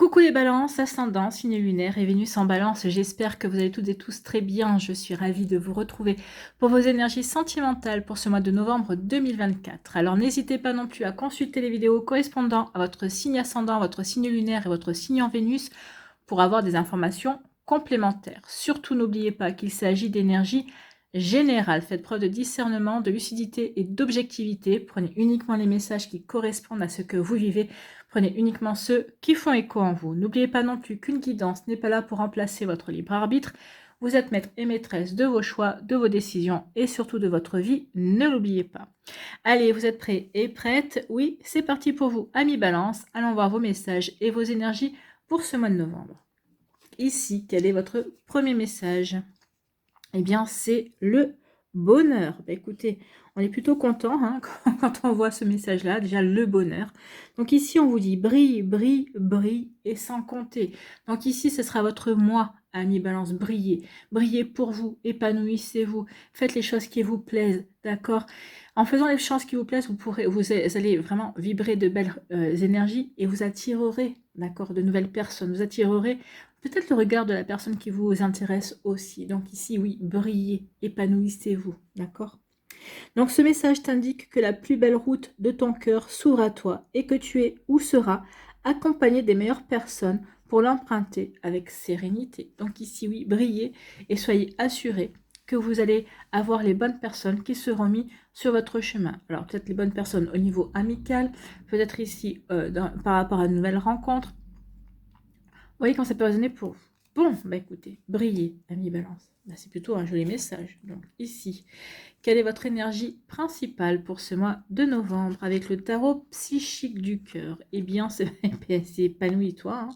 Coucou les balances, ascendant, signe lunaire et Vénus en balance, j'espère que vous allez toutes et tous très bien, je suis ravie de vous retrouver pour vos énergies sentimentales pour ce mois de novembre 2024. Alors n'hésitez pas non plus à consulter les vidéos correspondant à votre signe ascendant, votre signe lunaire et votre signe en Vénus pour avoir des informations complémentaires. Surtout n'oubliez pas qu'il s'agit d'énergie générale, faites preuve de discernement, de lucidité et d'objectivité, prenez uniquement les messages qui correspondent à ce que vous vivez. Prenez uniquement ceux qui font écho en vous. N'oubliez pas non plus qu'une guidance n'est pas là pour remplacer votre libre arbitre. Vous êtes maître et maîtresse de vos choix, de vos décisions et surtout de votre vie. Ne l'oubliez pas. Allez, vous êtes prêts et prêtes? Oui, c'est parti pour vous, amis Balance. Allons voir vos messages et vos énergies pour ce mois de novembre. Ici, quel est votre premier message? Eh bien, c'est le bonheur. Bah, écoutez, on est plutôt content hein, quand on voit ce message-là, déjà le bonheur. Donc ici, on vous dit brille, brille, brille et sans compter. Donc ici, ce sera votre moi, ami Balance, brillez. Brillez pour vous, épanouissez-vous, faites les choses qui vous plaisent, d'accord? En faisant les choses qui vous plaisent, vous allez vraiment vibrer de belles énergies et vous attirerez, d'accord, de nouvelles personnes. Vous attirerez peut-être le regard de la personne qui vous intéresse aussi. Donc ici, oui, brillez, épanouissez-vous, d'accord? Donc ce message t'indique que la plus belle route de ton cœur s'ouvre à toi et que tu es ou seras accompagné des meilleures personnes pour l'emprunter avec sérénité. Donc ici, oui, brillez et soyez assurés que vous allez avoir les bonnes personnes qui seront mises sur votre chemin. Alors peut-être les bonnes personnes au niveau amical, peut-être ici par rapport à une nouvelle rencontre. Vous voyez quand ça peut résonner pour vous. Bon, bah écoutez, brillez, ami Balance. Bah, c'est plutôt un joli message. Donc ici, quelle est votre énergie principale pour ce mois de novembre avec le tarot psychique du cœur? Eh bien, c'est épanouis-toi. Hein.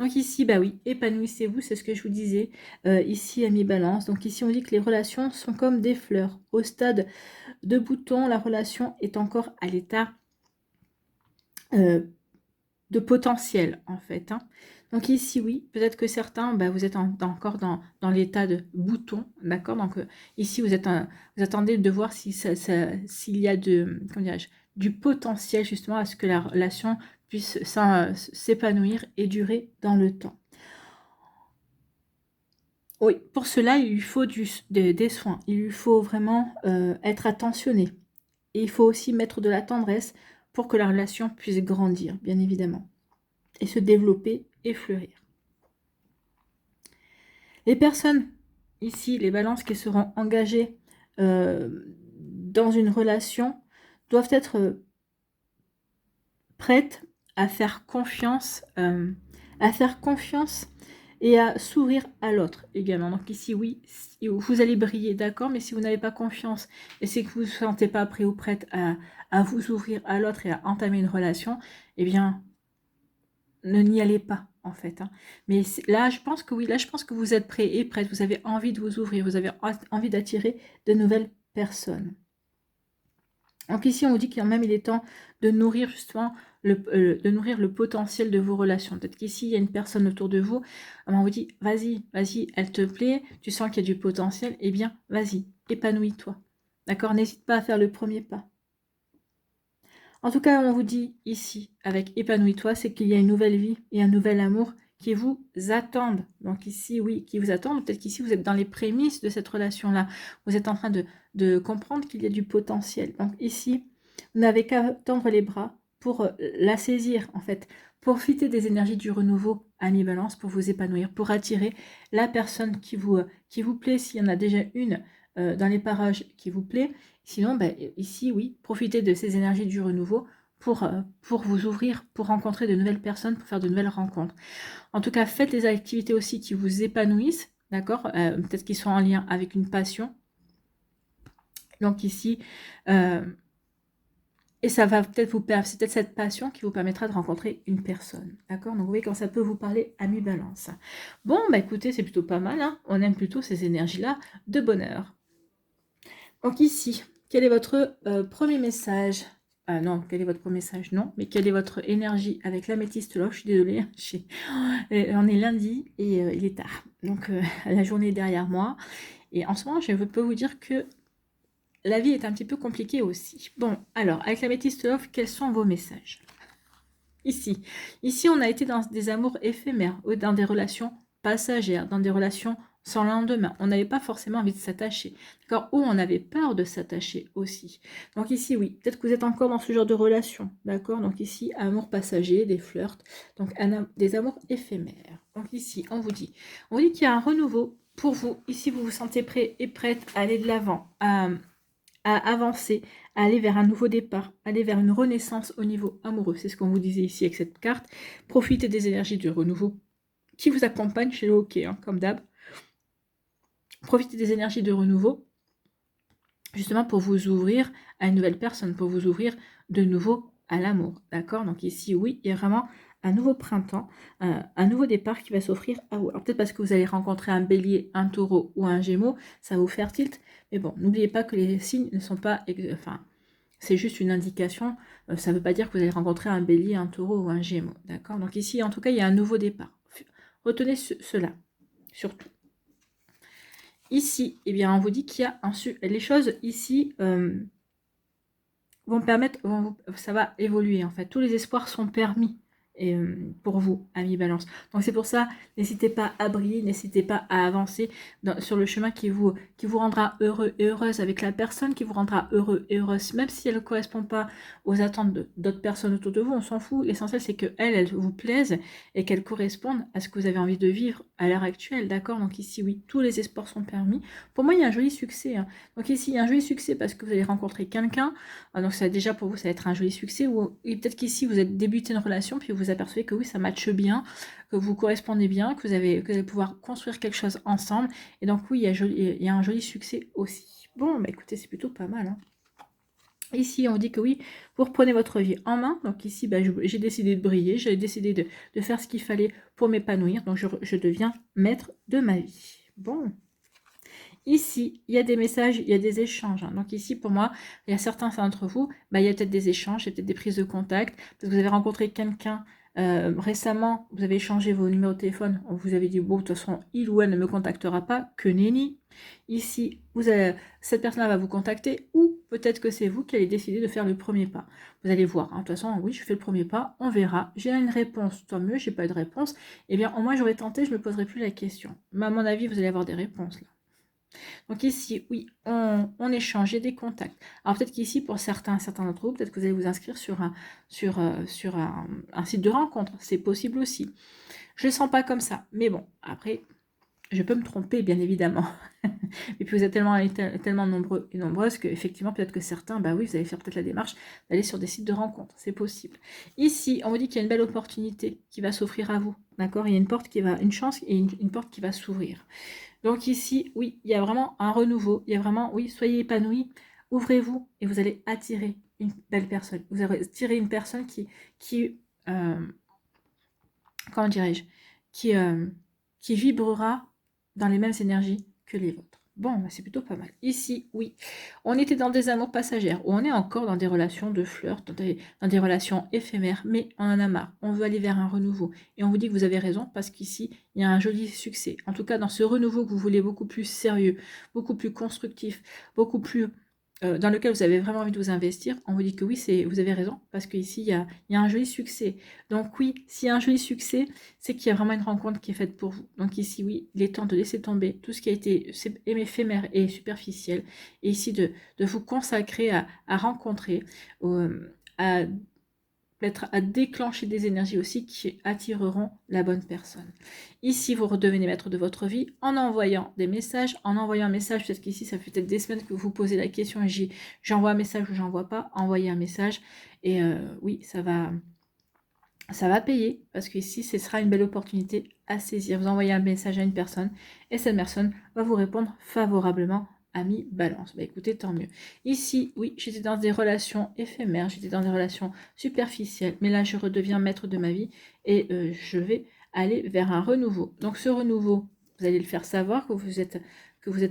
Donc ici, bah oui, épanouissez-vous, c'est ce que je vous disais. Ici, ami Balance. Donc ici, on dit que les relations sont comme des fleurs. Au stade de bouton, la relation est encore à l'état de potentiel, en fait. Hein. Donc ici, oui, peut-être que certains, bah, vous êtes encore dans l'état de bouton, d'accord? Donc ici, vous attendez de voir si s'il y a du potentiel justement à ce que la relation puisse s'épanouir et durer dans le temps. Oui, pour cela, il lui faut des soins. Il lui faut vraiment être attentionné. Et il faut aussi mettre de la tendresse pour que la relation puisse grandir, bien évidemment, et se développer et fleurir. Les personnes, ici, les balances qui seront engagées dans une relation, doivent être prêtes à faire confiance et à s'ouvrir à l'autre également. Donc ici, oui, vous allez briller, d'accord, mais si vous n'avez pas confiance et c'est que vous ne vous sentez pas prêt ou prête à vous ouvrir à l'autre et à entamer une relation, eh bien, ne n'y allez pas, en fait. Hein. Mais là, je pense que oui, là, je pense que vous êtes prêts et prêtes, vous avez envie de vous ouvrir, vous avez envie d'attirer de nouvelles personnes. Donc ici, on vous dit qu'il même il est temps de nourrir justement le potentiel de vos relations. Peut-être qu'ici, il y a une personne autour de vous, on vous dit, vas-y, elle te plaît, tu sens qu'il y a du potentiel, eh bien, vas-y, épanouis-toi. D'accord? N'hésite pas à faire le premier pas. En tout cas, on vous dit ici, avec épanouis-toi, c'est qu'il y a une nouvelle vie et un nouvel amour qui vous attendent. Donc ici, oui, qui vous attendent. Peut-être qu'ici, vous êtes dans les prémices de cette relation-là. Vous êtes en train de comprendre qu'il y a du potentiel. Donc ici, vous n'avez qu'à tendre les bras pour la saisir, en fait. Profitez des énergies du renouveau, ami Balance, pour vous épanouir, pour attirer la personne qui vous plaît, s'il y en a déjà une dans les parages qui vous plaît. Sinon, ben, ici, oui, profitez de ces énergies du renouveau pour vous ouvrir, pour rencontrer de nouvelles personnes, pour faire de nouvelles rencontres. En tout cas, faites des activités aussi qui vous épanouissent, d'accord? Peut-être qu'ils sont en lien avec une passion. Donc ici, et ça va peut-être c'est peut-être cette passion qui vous permettra de rencontrer une personne, d'accord? Donc vous voyez quand ça peut vous parler, ami Balance. Bon, bah écoutez, c'est plutôt pas mal, hein. On aime plutôt ces énergies-là de bonheur. Donc ici, quel est votre premier message? Ah non, quel est votre premier message? Non, mais quelle est votre énergie avec l'améthyste là? Je suis désolée, on est lundi et il est tard. Donc la journée est derrière moi. Et en ce moment, je peux vous dire que la vie est un petit peu compliquée aussi. Bon, alors, avec l'améthyste love, quels sont vos messages? Ici. Ici, on a été dans des amours éphémères, ou dans des relations passagères, dans des relations sans lendemain. On n'avait pas forcément envie de s'attacher. D'accord? Ou on avait peur de s'attacher aussi. Donc ici, oui, peut-être que vous êtes encore dans ce genre de relation. D'accord? Donc ici, amour passager, des flirts, donc des amours éphémères. Donc ici, on vous dit qu'il y a un renouveau pour vous. Ici, vous vous sentez prêt et prête à aller de l'avant, à avancer, à aller vers un nouveau départ, aller vers une renaissance au niveau amoureux. C'est ce qu'on vous disait ici avec cette carte. Profitez des énergies du renouveau qui vous accompagnent chez le hockey, hein, comme d'hab. Profitez des énergies de renouveau, justement pour vous ouvrir à une nouvelle personne, pour vous ouvrir de nouveau à l'amour. D'accord? Donc ici, oui, il y a vraiment un nouveau printemps, un nouveau départ qui va s'offrir à vous. Alors peut-être parce que vous allez rencontrer un bélier, un taureau ou un gémeau, ça va vous faire tilt. Mais bon, n'oubliez pas que les signes ne sont pas... Enfin, c'est juste une indication. Ça ne veut pas dire que vous allez rencontrer un bélier, un taureau ou un gémeau. D'accord? Donc ici, en tout cas, il y a un nouveau départ. Retenez cela, surtout. Ici, eh bien, on vous dit qu'il y a les choses ici vont permettre, ça va évoluer en fait. Tous les espoirs sont permis pour vous, amis Balance. Donc c'est pour ça, n'hésitez pas à briller, n'hésitez pas à avancer sur le chemin qui vous rendra heureux et heureuse avec la personne, qui vous rendra heureux et heureuse, même si elle ne correspond pas aux attentes d'autres personnes autour de vous, on s'en fout. L'essentiel c'est qu'elle vous plaise et qu'elle corresponde à ce que vous avez envie de vivre à l'heure actuelle, d'accord? Donc ici, oui, tous les espoirs sont permis. Pour moi, il y a un joli succès, hein. Donc ici, il y a un joli succès parce que vous allez rencontrer quelqu'un. Donc ça, déjà pour vous, ça va être un joli succès. Et peut-être qu'ici, vous êtes débuté une relation, puis vous apercevez que oui, ça matche bien, que vous correspondez bien, que vous allez pouvoir construire quelque chose ensemble. Et donc oui, il y a un joli succès aussi. Bon, bah écoutez, c'est plutôt pas mal, hein. Ici, on vous dit que oui, vous reprenez votre vie en main. Donc ici, bah, j'ai décidé de briller, j'ai décidé de faire ce qu'il fallait pour m'épanouir. Donc je deviens maître de ma vie. Bon. Ici, il y a des messages, il y a des échanges, hein. Donc ici, pour moi, il y a certains d'entre vous, bah, il y a peut-être des échanges, il y a peut-être des prises de contact, parce que vous avez rencontré quelqu'un récemment, vous avez échangé vos numéros de téléphone, vous avez dit, bon, de toute façon, il ou elle ne me contactera pas, que nenni. Ici, cette personne-là va vous contacter, ou peut-être que c'est vous qui allez décider de faire le premier pas. Vous allez voir, hein. De toute façon, oui, je fais le premier pas, on verra. J'ai une réponse, tant mieux, j'ai pas eu de réponse. Eh bien, au moins, j'aurais tenté, je ne me poserai plus la question. Mais à mon avis, vous allez avoir des réponses, là. Donc ici, oui, on échange, il y a des contacts. Alors peut-être qu'ici, pour certains d'entre vous, peut-être que vous allez vous inscrire sur un site de rencontre. C'est possible aussi. Je ne le sens pas comme ça. Mais bon, après, je peux me tromper, bien évidemment. Et puis vous êtes tellement nombreux et nombreuses qu'effectivement, peut-être que certains, bah oui, vous allez faire peut-être la démarche d'aller sur des sites de rencontre. C'est possible. Ici, on vous dit qu'il y a une belle opportunité qui va s'offrir à vous. D'accord? Il y a une chance et une porte qui va s'ouvrir. Donc ici, oui, il y a vraiment un renouveau. Il y a vraiment, oui, soyez épanouis, ouvrez-vous et vous allez attirer une belle personne. Vous allez attirer une personne qui comment dirais-je, qui vibrera dans les mêmes énergies que les vôtres. Bon, bah, c'est plutôt pas mal. Ici, oui, on était dans des amours passagères, ou on est encore dans des relations de flirt, dans des relations éphémères, mais on en a marre, on veut aller vers un renouveau. Et on vous dit que vous avez raison, parce qu'ici, il y a un joli succès. En tout cas, dans ce renouveau que vous voulez beaucoup plus sérieux, beaucoup plus constructif, beaucoup plus... dans lequel vous avez vraiment envie de vous investir, on vous dit que oui, vous avez raison, parce qu'ici, il y a un joli succès. Donc oui, s'il y a un joli succès, c'est qu'il y a vraiment une rencontre qui est faite pour vous. Donc ici, oui, il est temps de laisser tomber tout ce qui a été éphémère et superficiel, et ici de vous consacrer à rencontrer, à peut-être à déclencher des énergies aussi qui attireront la bonne personne. Ici, vous redevenez maître de votre vie en envoyant des messages, en envoyant un message, peut-être qu'ici, ça fait peut-être des semaines que vous posez la question et j'envoie un message ou j'envoie pas, envoyez un message et oui, ça va payer parce qu'ici, ce sera une belle opportunité à saisir. Vous envoyez un message à une personne et cette personne va vous répondre favorablement. Ami Balance. Bah écoutez, tant mieux. Ici, oui, j'étais dans des relations éphémères, j'étais dans des relations superficielles, mais là, je redeviens maître de ma vie et je vais aller vers un renouveau. Donc ce renouveau, vous allez le faire savoir que vous êtes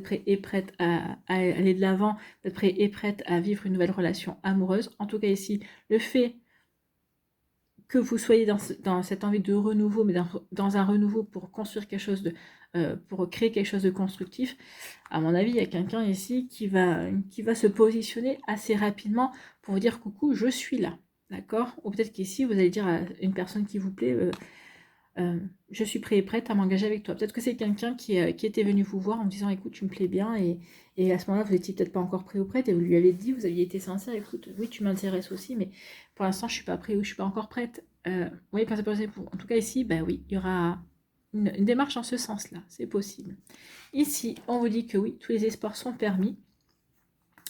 prêt et prête à aller de l'avant, vous êtes prêt et prête à vivre une nouvelle relation amoureuse. En tout cas ici, le fait que vous soyez dans cette envie de renouveau, mais dans un renouveau pour construire quelque chose pour créer quelque chose de constructif, à mon avis, il y a quelqu'un ici qui va se positionner assez rapidement pour vous dire coucou, je suis là. d'accord? Ou peut-être qu'ici, vous allez dire à une personne qui vous plaît, je suis prêt et prête à m'engager avec toi. Peut-être que c'est quelqu'un qui était venu vous voir en vous disant, écoute, tu me plais bien, et à ce moment-là, vous n'étiez peut-être pas encore prêt ou prête, et vous lui avez dit, vous aviez été sincère, écoute, oui, tu m'intéresses aussi, mais pour l'instant, je suis pas prêt ou je suis pas encore prête. Oui, quand c'est possible. En tout cas, ici, ben oui, il y aura une démarche en ce sens-là, c'est possible. Ici, on vous dit que oui, tous les espoirs sont permis,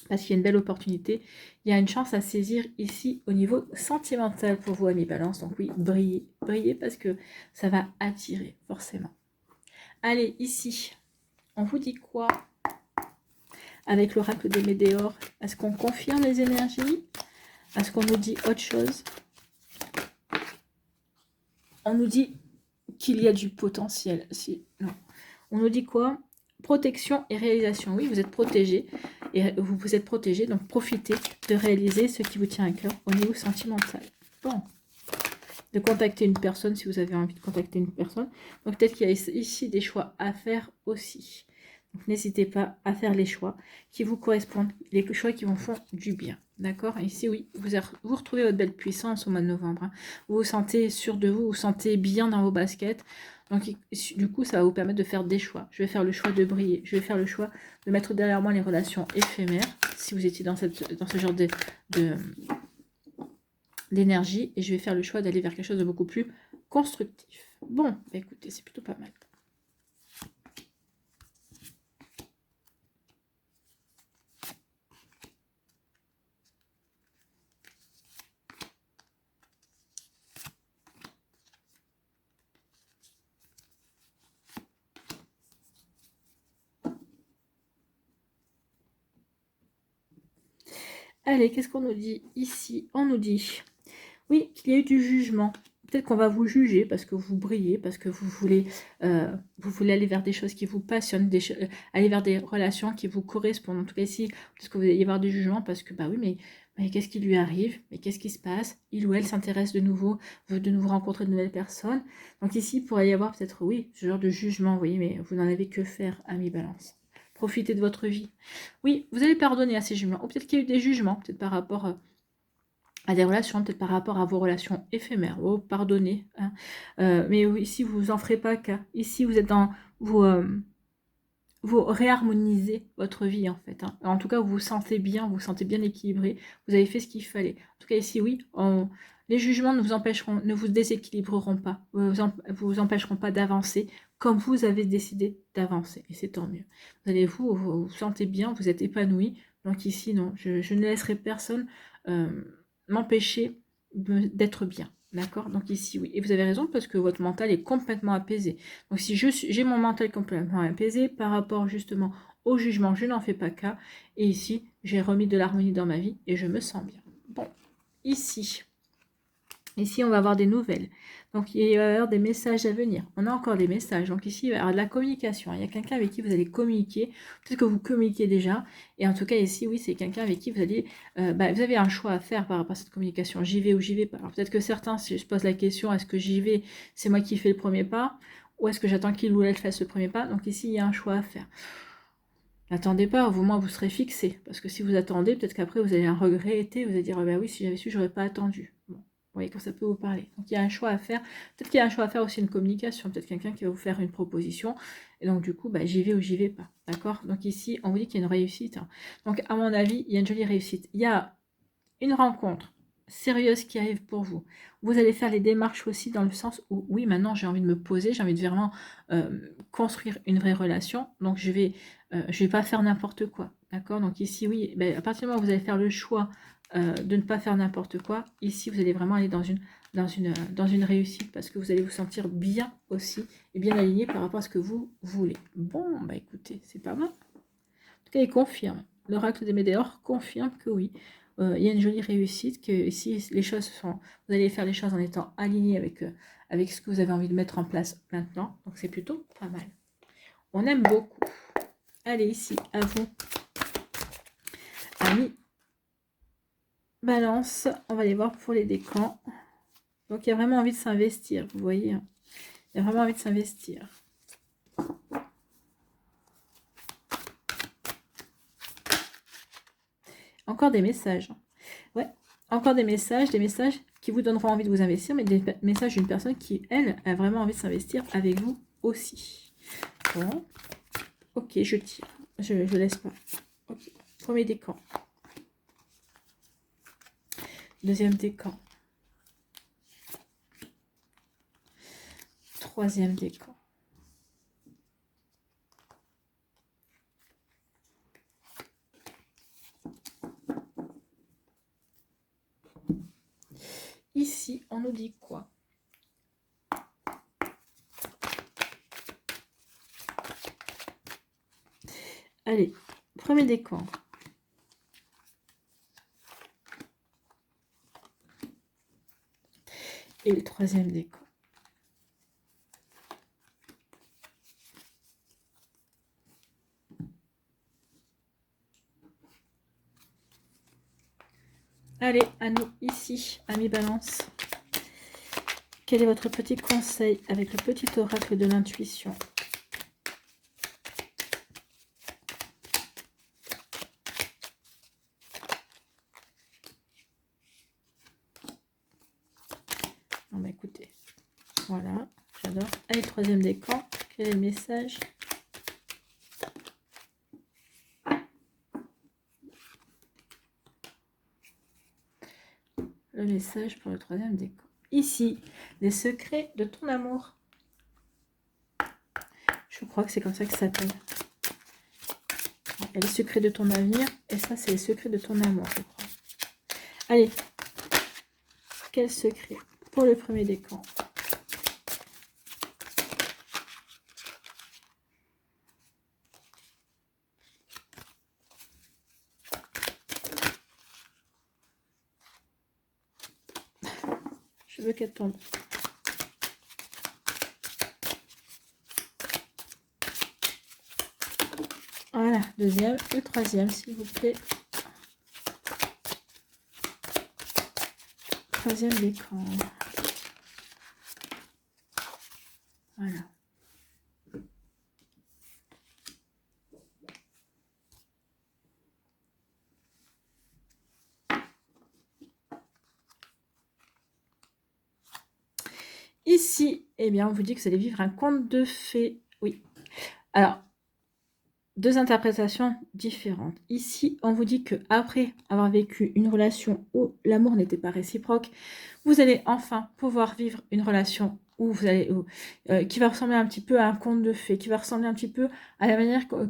parce qu'il y a une belle opportunité. Il y a une chance à saisir ici au niveau sentimental pour vous, amis Balance. Donc oui, brillez, brillez parce que ça va attirer, forcément. Allez, ici, on vous dit quoi avec l'oracle des Médéors? Est-ce qu'on confirme les énergies? Est-ce qu'on nous dit autre chose? On nous dit qu'il y a du potentiel. Si, non. On nous dit quoi? Protection et réalisation. Oui, vous êtes protégé. Et vous êtes protégé, donc profitez de réaliser ce qui vous tient à cœur au niveau sentimental. Bon. De contacter une personne si vous avez envie de contacter une personne. Donc peut-être qu'il y a ici des choix à faire aussi. Donc n'hésitez pas à faire les choix qui vous correspondent, les choix qui vous font du bien. D'accord? Ici, oui, vous retrouvez votre belle puissance au mois de novembre. Hein. Vous vous sentez sûr de vous, vous vous sentez bien dans vos baskets. Donc du coup, ça va vous permettre de faire des choix. Je vais faire le choix de briller. Je vais faire le choix de mettre derrière moi les relations éphémères. Si vous étiez dans ce genre d'énergie, et je vais faire le choix d'aller vers quelque chose de beaucoup plus constructif. Bon, bah écoutez, c'est plutôt pas mal. Allez, qu'est-ce qu'on nous dit ici? On nous dit, oui, qu'il y a eu du jugement. Peut-être qu'on va vous juger parce que vous brillez, parce que vous voulez aller vers des choses qui vous passionnent, aller vers des relations qui vous correspondent. En tout cas ici, peut-être que vous allez y avoir du jugement parce que, bah oui, mais qu'est-ce qui lui arrive? Mais qu'est-ce qui se passe? Il ou elle s'intéresse de nouveau, veut de nouveau rencontrer de nouvelles personnes. Donc ici, il pourrait y avoir peut-être, oui, ce genre de jugement, vous voyez, mais vous n'en avez que faire, amis Balance. Profitez de votre vie. Oui, vous allez pardonner à ces jugements. Ou peut-être qu'il y a eu des jugements, peut-être par rapport à des relations, peut-être par rapport à vos relations éphémères. Oh, pardonnez. Hein. Mais ici, vous en ferez pas cas. Ici, vous êtes dans... Vous réharmonisez votre vie, en fait. Hein. En tout cas, vous vous sentez bien équilibré. Vous avez fait ce qu'il fallait. En tout cas, ici, oui, les jugements ne vous déséquilibreront pas. Vous empêcheront pas d'avancer comme vous avez décidé d'avancer. Et c'est tant mieux. Vous sentez bien, vous êtes épanoui. Donc ici, non, je ne laisserai personne m'empêcher d'être bien. D'accord? Donc ici, oui. Et vous avez raison parce que votre mental est complètement apaisé. Donc si j'ai mon mental complètement apaisé par rapport justement au jugement, je n'en fais pas cas. Et ici, j'ai remis de l'harmonie dans ma vie et je me sens bien. Bon, ici, on va avoir des nouvelles. Donc, il va y avoir des messages à venir. On a encore des messages. Donc, ici, il va y avoir de la communication. Il y a quelqu'un avec qui vous allez communiquer. Peut-être que vous communiquez déjà. Et en tout cas, ici, oui, c'est quelqu'un avec qui vous allez... vous avez un choix à faire par rapport à cette communication. J'y vais ou j'y vais pas. Alors, peut-être que certains, si je pose la question, est-ce que j'y vais, c'est moi qui fais le premier pas? Ou est-ce que j'attends qu'il ou elle fasse le premier pas? Donc, ici, il y a un choix à faire. N'attendez pas, au moins vous serez fixé. Parce que si vous attendez, peut-être qu'après, vous allez un regretter. Vous allez dire, oui, si j'avais su, j'aurais pas attendu. Bon. Vous voyez, quand ça peut vous parler. Donc, il y a un choix à faire. Peut-être qu'il y a un choix à faire aussi une communication. Peut-être quelqu'un qui va vous faire une proposition. Et donc, du coup, j'y vais ou j'y vais pas. D'accord? Donc, ici, on vous dit qu'il y a une réussite. Hein. Donc, à mon avis, il y a une jolie réussite. Il y a une rencontre sérieuse qui arrive pour vous. Vous allez faire les démarches aussi dans le sens où, oui, maintenant, j'ai envie de me poser. J'ai envie de vraiment construire une vraie relation. Donc, je vais pas faire n'importe quoi. D'accord? Donc, ici, oui, à partir du moment où vous allez faire le choix de ne pas faire n'importe quoi, ici vous allez vraiment aller dans une réussite parce que vous allez vous sentir bien aussi et bien aligné par rapport à ce que vous voulez. Bon, écoutez, c'est pas mal. En tout cas, il confirme. L'oracle des Médéors confirme que oui, il y a une jolie réussite, que ici les choses vous allez faire les choses en étant aligné avec ce que vous avez envie de mettre en place maintenant. Donc c'est plutôt pas mal. On aime beaucoup. Allez, ici, à vous, amis Balance, on va aller voir pour les décans. Donc, il y a vraiment envie de s'investir, vous voyez. Il y a vraiment envie de s'investir. Encore des messages. Ouais, encore des messages qui vous donneront envie de vous investir, mais des messages d'une personne qui, elle, a vraiment envie de s'investir avec vous aussi. Bon. Ok, je tire. Je laisse pas. Ok. Premier décan. Deuxième décan. Troisième décan. Ici, on nous dit quoi? Allez, premier décan. Et le troisième décan. Allez, à nous, ici, amis Balance. Quel est votre petit conseil avec le petit oracle de l'intuition? Bon, bah écoutez, voilà, j'adore. Allez, troisième décan, quel est le message? Le message pour le troisième décan. Ici, les secrets de ton amour. Je crois que c'est comme ça que ça s'appelle. Il y a les secrets de ton avenir, et ça, c'est les secrets de ton amour, je crois. Allez, quel secret pour le premier décan? Je veux qu'elle tombe. Voilà, deuxième et troisième, s'il vous plaît. Troisième décan. Voilà. Ici, eh bien, on vous dit que vous allez vivre un conte de fées. Oui. Alors, deux interprétations différentes. Ici, on vous dit que après avoir vécu une relation où l'amour n'était pas réciproque, vous allez enfin pouvoir vivre une relation où vous allez, qui va ressembler un petit peu à un conte de fées, qui va ressembler un petit peu à la manière que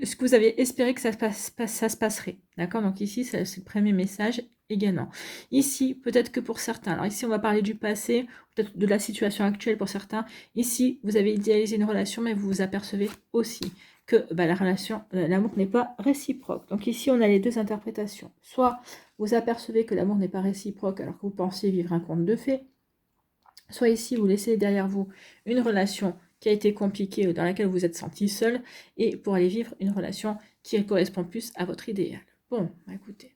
ce que vous avez espéré que ça se passerait. D'accord? Donc ici, c'est le premier message également. Ici, peut-être que pour certains, alors ici, on va parler du passé, peut-être de la situation actuelle pour certains. Ici, vous avez idéalisé une relation, mais vous vous apercevez aussi que la relation, l'amour n'est pas réciproque. Donc ici, on a les deux interprétations. Soit vous apercevez que l'amour n'est pas réciproque alors que vous pensiez vivre un conte de fées, soit ici, vous laissez derrière vous une relation qui a été compliquée, dans laquelle vous vous êtes senti seul, et pour aller vivre une relation qui correspond plus à votre idéal. Bon, écoutez.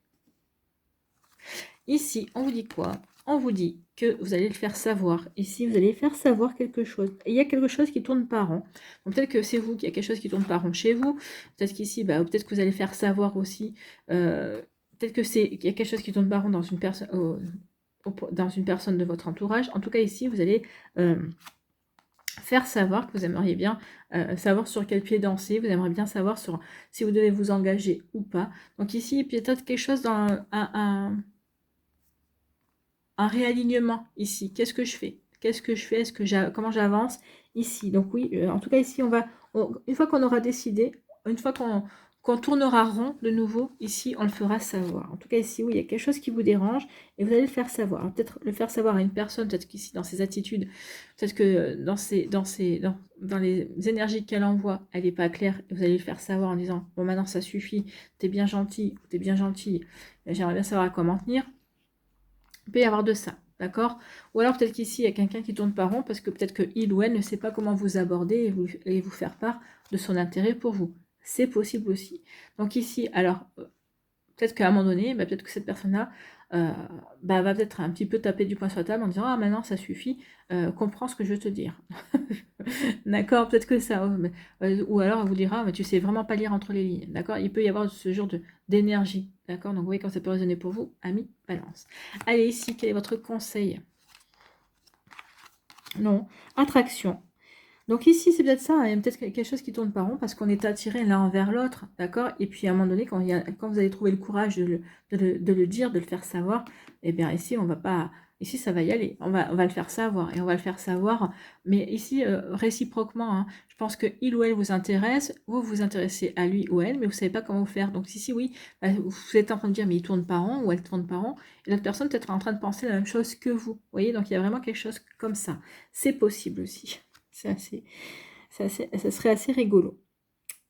Ici, on vous dit quoi? On vous dit que vous allez le faire savoir. Ici, vous allez faire savoir quelque chose. Et il y a quelque chose qui tourne pas rond. Peut-être que c'est vous qui a quelque chose qui tourne pas rond chez vous. Peut-être qu'ici, peut-être que vous allez faire savoir aussi. Peut-être que il y a quelque chose qui tourne pas rond dans une personne. Dans une personne de votre entourage. En tout cas, ici, vous allez faire savoir que vous aimeriez bien savoir sur quel pied danser, vous aimeriez bien savoir si vous devez vous engager ou pas. Donc ici, peut-être quelque chose dans un réalignement ici. Qu'est-ce que je fais? Qu'est-ce que je fais? Comment j'avance ici? Donc oui, en tout cas ici, une fois qu'on aura décidé, une fois qu'on tournera rond de nouveau, ici, on le fera savoir. En tout cas, ici, oui, il y a quelque chose qui vous dérange et vous allez le faire savoir. Peut-être le faire savoir à une personne, peut-être qu'ici, dans ses attitudes, peut-être que dans les énergies qu'elle envoie, elle n'est pas claire. Et vous allez le faire savoir en disant, bon, maintenant, ça suffit, t'es bien gentil, t'es bien gentil, j'aimerais bien savoir à comment tenir. Il peut y avoir de ça. D'accord? Ou alors peut-être qu'ici, il y a quelqu'un qui tourne pas rond parce que peut-être qu'il ou elle ne sait pas comment vous aborder et vous faire part de son intérêt pour vous. C'est possible aussi. Donc ici, alors, peut-être qu'à un moment donné, peut-être que cette personne-là va peut-être un petit peu taper du poing sur la table en disant « Ah, maintenant, ça suffit, comprends ce que je veux te dire. » D'accord, peut-être que ça. Ou alors, on vous dira, mais tu sais vraiment pas lire entre les lignes. D'accord, il peut y avoir ce genre d'énergie. D'accord, donc vous voyez quand ça peut résonner pour vous, amis, balance. Allez, ici, quel est votre conseil? Non, attraction. Donc ici, c'est peut-être ça, hein, il y a peut-être quelque chose qui tourne pas rond parce qu'on est attiré l'un envers l'autre, d'accord? Et puis à un moment donné, quand vous allez trouver le courage de le dire, de le faire savoir, eh bien ici, on va pas, ici ça va y aller, on va le faire savoir et on va le faire savoir, mais ici réciproquement, hein. Je pense que il ou elle vous intéresse, vous vous intéressez à lui ou elle, mais vous savez pas comment faire. Donc ici, oui, bah, vous êtes en train de dire mais il tourne pas rond ou elle tourne pas rond, et l'autre personne peut-être en train de penser la même chose que vous. Vous voyez, donc il y a vraiment quelque chose comme ça. C'est possible aussi. Ça serait assez rigolo.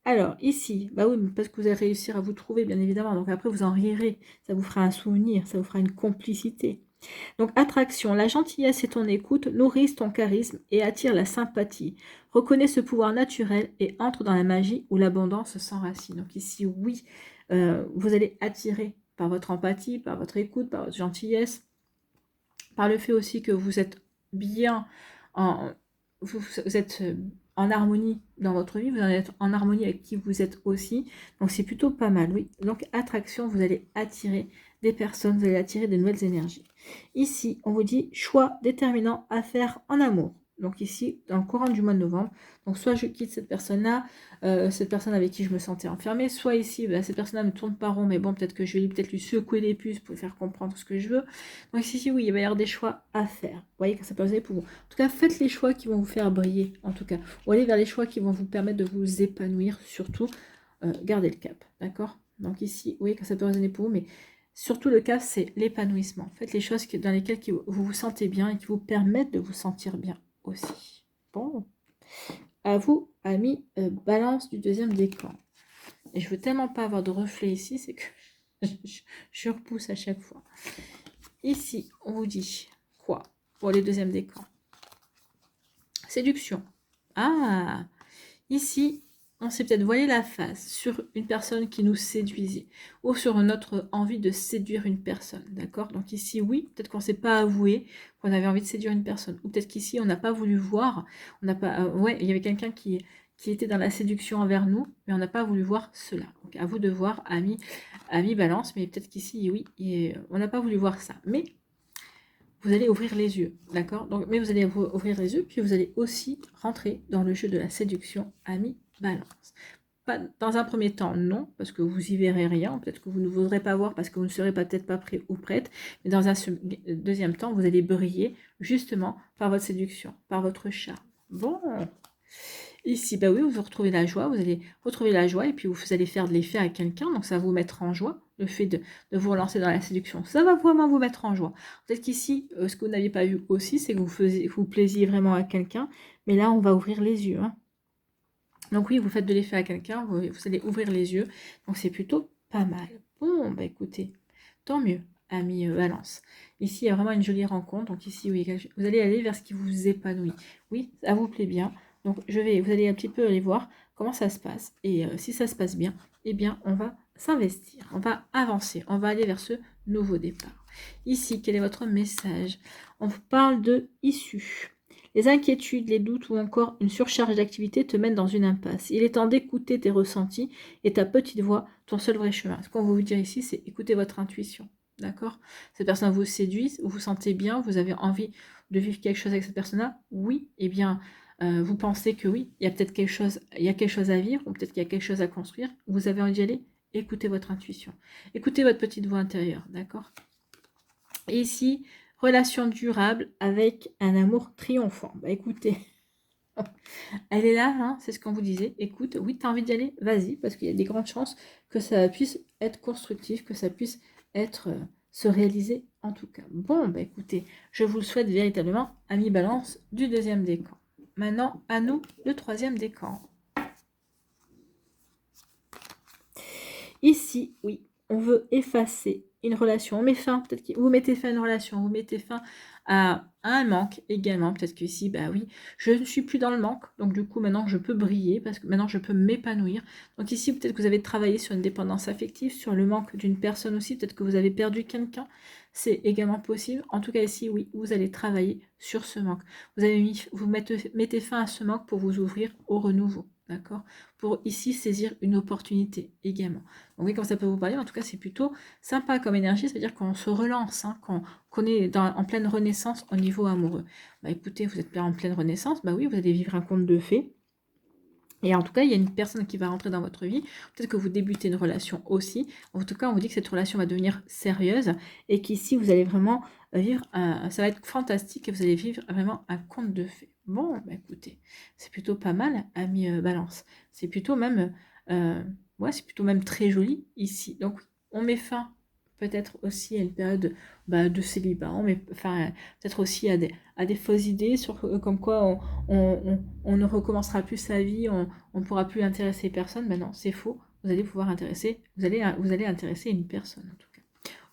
Alors, ici, bah oui, parce que vous allez réussir à vous trouver, bien évidemment. Donc après, vous en rirez. Ça vous fera un souvenir, ça vous fera une complicité. Donc, attraction, la gentillesse et ton écoute nourrissent ton charisme et attirent la sympathie. Reconnais ce pouvoir naturel et entre dans la magie où l'abondance s'enracine. Donc ici, oui, vous allez attirer par votre empathie, par votre écoute, par votre gentillesse, par le fait aussi que vous êtes bien en, vous êtes en harmonie dans votre vie, vous allez être en harmonie avec qui vous êtes aussi. Donc c'est plutôt pas mal, oui. Donc attraction, vous allez attirer des personnes, vous allez attirer de nouvelles énergies. Ici, on vous dit choix déterminant à faire en amour. Donc ici, dans le courant du mois de novembre, donc soit je quitte cette personne-là, cette personne avec qui je me sentais enfermée, soit ici, bah, cette personne-là me tourne pas rond, mais bon, peut-être que je vais peut-être lui secouer les puces pour lui faire comprendre ce que je veux. Donc ici, oui, il va y avoir des choix à faire. Vous voyez que ça peut aller pour vous. En tout cas, faites les choix qui vont vous faire briller, en tout cas. Ou allez vers les choix qui vont vous permettre de vous épanouir, surtout. Gardez le cap, d'accord? Donc ici, oui, que ça peut résonner pour vous, mais surtout le cap, c'est l'épanouissement. Faites les choses dans lesquelles vous vous sentez bien et qui vous permettent de vous sentir bien aussi. Bon, à vous, amis, balance du deuxième décan. Et je veux tellement pas avoir de reflet ici, c'est que je repousse à chaque fois. Ici, on vous dit quoi pour les deuxièmes décans? Séduction. Ah, ici, on s'est peut-être voilé la face sur une personne qui nous séduisait ou sur notre envie de séduire une personne, d'accord? Donc ici, oui, peut-être qu'on ne s'est pas avoué qu'on avait envie de séduire une personne, ou peut-être qu'ici, on n'a pas voulu voir, on n'a pas, ouais, il y avait quelqu'un qui était dans la séduction envers nous, mais on n'a pas voulu voir cela. Donc à vous de voir, amis balance, mais peut-être qu'ici, oui, on n'a pas voulu voir ça. Mais vous allez ouvrir les yeux, d'accord? Donc, mais vous allez ouvrir les yeux, puis vous allez aussi rentrer dans le jeu de la séduction, amis balance. Pas, dans un premier temps, non, parce que vous y verrez rien, peut-être que vous ne voudrez pas voir parce que vous ne serez peut-être pas prêt ou prête, mais dans un deuxième temps, vous allez briller justement par votre séduction, par votre charme. Bon, ici, bah oui, vous retrouvez la joie, vous allez retrouver la joie et puis vous allez faire de l'effet à quelqu'un, donc ça va vous mettre en joie, le fait de vous relancer dans la séduction, ça va vraiment vous mettre en joie. Peut-être qu'ici, ce que vous n'aviez pas vu aussi, c'est que vous plaisiez vraiment à quelqu'un, mais là, on va ouvrir les yeux, hein. Donc oui, vous faites de l'effet à quelqu'un, vous allez ouvrir les yeux, donc c'est plutôt pas mal. Bon, bah écoutez, tant mieux, ami Valence. Ici, il y a vraiment une jolie rencontre, donc ici, oui, vous allez aller vers ce qui vous épanouit. Oui, ça vous plaît bien, donc vous allez un petit peu aller voir comment ça se passe, et si ça se passe bien, eh bien, on va s'investir, on va avancer, on va aller vers ce nouveau départ. Ici, quel est votre message? On vous parle de issue. Les inquiétudes, les doutes ou encore une surcharge d'activité te mènent dans une impasse. Il est temps d'écouter tes ressentis et ta petite voix, ton seul vrai chemin. Ce qu'on va vous dire ici, c'est écouter votre intuition. D'accord? Cette personne vous séduit, vous vous sentez bien, vous avez envie de vivre quelque chose avec cette personne-là? Oui, eh bien, vous pensez que oui, il y a peut-être quelque chose, il y a quelque chose à vivre, ou peut-être qu'il y a quelque chose à construire. Vous avez envie d'y aller? Écoutez votre intuition. Écoutez votre petite voix intérieure, d'accord? Et ici, relation durable avec un amour triomphant. Bah écoutez, elle est là, hein, c'est ce qu'on vous disait. Écoute, oui, tu as envie d'y aller, vas-y, parce qu'il y a des grandes chances que ça puisse être constructif, que ça puisse être se réaliser en tout cas. Bon, bah écoutez, je vous le souhaite véritablement, ami balance du deuxième décan. Maintenant, à nous, le troisième décan. Ici, oui, on veut effacer une relation. On met fin, peut-être que vous mettez fin à une relation, vous mettez fin à un manque également. Peut-être que ici, bah oui, je ne suis plus dans le manque, donc du coup maintenant je peux briller, parce que maintenant je peux m'épanouir. Donc ici, peut-être que vous avez travaillé sur une dépendance affective, sur le manque d'une personne aussi, peut-être que vous avez perdu quelqu'un, c'est également possible. En tout cas ici, oui, vous allez travailler sur ce manque. Vous mettez fin à ce manque pour vous ouvrir au renouveau, d'accord? Pour ici saisir une opportunité également. Donc oui, quand ça peut vous parler, en tout cas c'est plutôt sympa comme énergie, c'est-à-dire qu'on se relance, hein, qu'on est en pleine renaissance au niveau amoureux. Bah écoutez, vous êtes bien en pleine renaissance, bah oui, vous allez vivre un conte de fées. Et en tout cas, il y a une personne qui va rentrer dans votre vie. Peut-être que vous débutez une relation aussi. En tout cas, on vous dit que cette relation va devenir sérieuse et qu'ici, vous allez vraiment vivre ça va être fantastique et vous allez vivre vraiment un conte de fées. Bon, bah écoutez, c'est plutôt pas mal, ami Balance. C'est plutôt même, ouais, c'est plutôt même très joli ici. Donc, on met fin peut-être aussi à une période de célibat. On met, enfin, peut-être aussi à des fausses idées sur comme quoi on ne recommencera plus sa vie, on ne pourra plus intéresser personne. Ben non, c'est faux. Vous allez pouvoir intéresser, vous allez intéresser une personne en tout cas.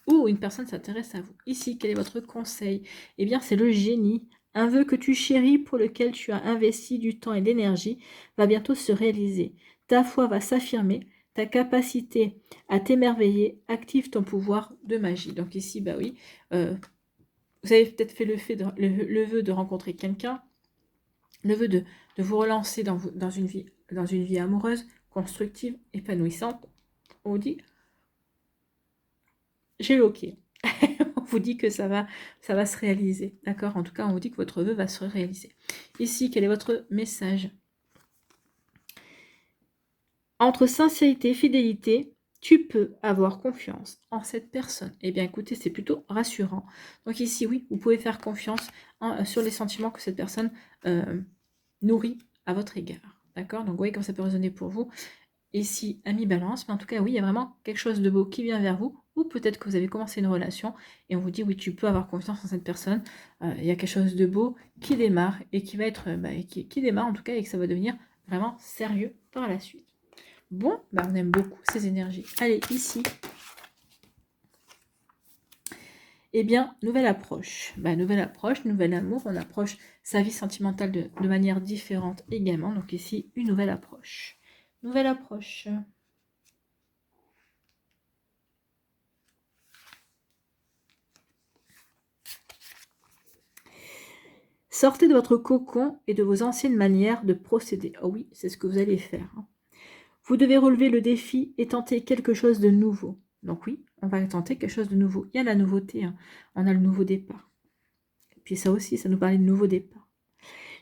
Ou une personne s'intéresse à vous. Ici, quel est votre conseil? Eh bien, c'est le génie. Un vœu que tu chéris, pour lequel tu as investi du temps et de l'énergie, va bientôt se réaliser. Ta foi va s'affirmer, ta capacité à t'émerveiller active ton pouvoir de magie. Donc ici, bah oui, vous avez peut-être fait le vœu de rencontrer quelqu'un, le vœu de vous relancer dans une vie amoureuse, constructive, épanouissante. On vous dit, j'ai OK. On vous dit que ça va se réaliser. D'accord? En tout cas, on vous dit que votre vœu va se réaliser. Ici, quel est votre message? Entre sincérité et fidélité, tu peux avoir confiance en cette personne. Eh bien, écoutez, c'est plutôt rassurant. Donc ici, oui, vous pouvez faire confiance sur les sentiments que cette personne nourrit à votre égard. D'accord? Donc, vous voyez comme ça peut résonner pour vous. Ici, ami Balance, mais en tout cas, oui, il y a vraiment quelque chose de beau qui vient vers vous, ou peut-être que vous avez commencé une relation, et on vous dit, oui, tu peux avoir confiance en cette personne, il y a quelque chose de beau qui démarre, et qui va être, qui démarre en tout cas, et que ça va devenir vraiment sérieux par la suite. Bon, on aime beaucoup ces énergies. Allez, ici, eh bien, nouvelle approche. Nouvelle approche, nouvel amour, on approche sa vie sentimentale de manière différente également, donc ici, une nouvelle approche. Nouvelle approche. Sortez de votre cocon et de vos anciennes manières de procéder. Oh oui, c'est ce que vous allez faire. Hein. Vous devez relever le défi et tenter quelque chose de nouveau. Donc oui, on va tenter quelque chose de nouveau. Il y a la nouveauté, hein. On a le nouveau départ. Et puis ça aussi, ça nous parlait de nouveau départ.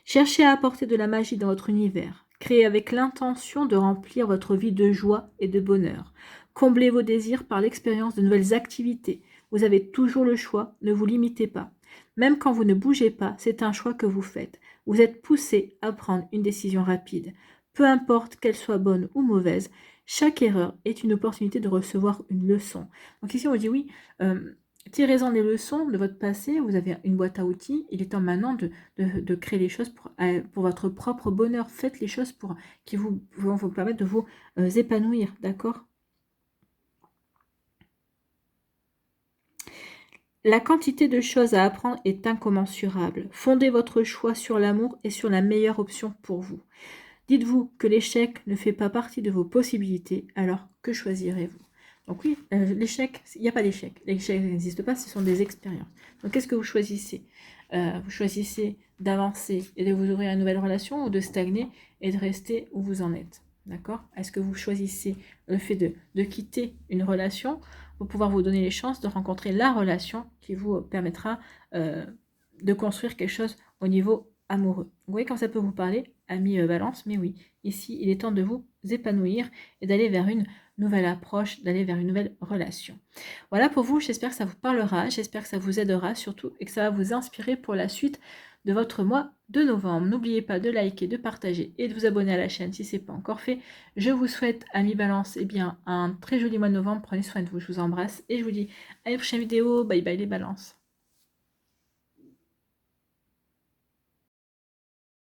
Cherchez à apporter de la magie dans votre univers. Créez avec l'intention de remplir votre vie de joie et de bonheur. Comblez vos désirs par l'expérience de nouvelles activités. Vous avez toujours le choix, ne vous limitez pas. Même quand vous ne bougez pas, c'est un choix que vous faites. Vous êtes poussé à prendre une décision rapide. Peu importe qu'elle soit bonne ou mauvaise, chaque erreur est une opportunité de recevoir une leçon. Donc ici, on dit oui, tirez-en les leçons de votre passé, vous avez une boîte à outils, il est temps maintenant de créer les choses pour votre propre bonheur. Faites les choses qui vont vous permettre de vous épanouir, d'accord? La quantité de choses à apprendre est incommensurable. Fondez votre choix sur l'amour et sur la meilleure option pour vous. Dites-vous que l'échec ne fait pas partie de vos possibilités, alors que choisirez-vous? Donc oui, l'échec, il n'y a pas d'échec. L'échec n'existe pas, ce sont des expériences. Donc qu'est-ce que vous choisissez? Vous choisissez d'avancer et de vous ouvrir à une nouvelle relation ou de stagner et de rester où vous en êtes. D'accord? Est-ce que vous choisissez le fait de quitter une relation pour pouvoir vous donner les chances de rencontrer la relation qui vous permettra de construire quelque chose au niveau amoureux? Vous voyez quand ça peut vous parler, ami Balance, mais oui, ici, il est temps de vous épanouir et d'aller vers une nouvelle approche, d'aller vers une nouvelle relation. Voilà pour vous, j'espère que ça vous parlera, j'espère que ça vous aidera surtout et que ça va vous inspirer pour la suite de votre mois de novembre. N'oubliez pas de liker, de partager et de vous abonner à la chaîne si ce n'est pas encore fait. Je vous souhaite, ami Balance, un très joli mois de novembre. Prenez soin de vous, je vous embrasse et je vous dis à une prochaine vidéo. Bye bye les balances.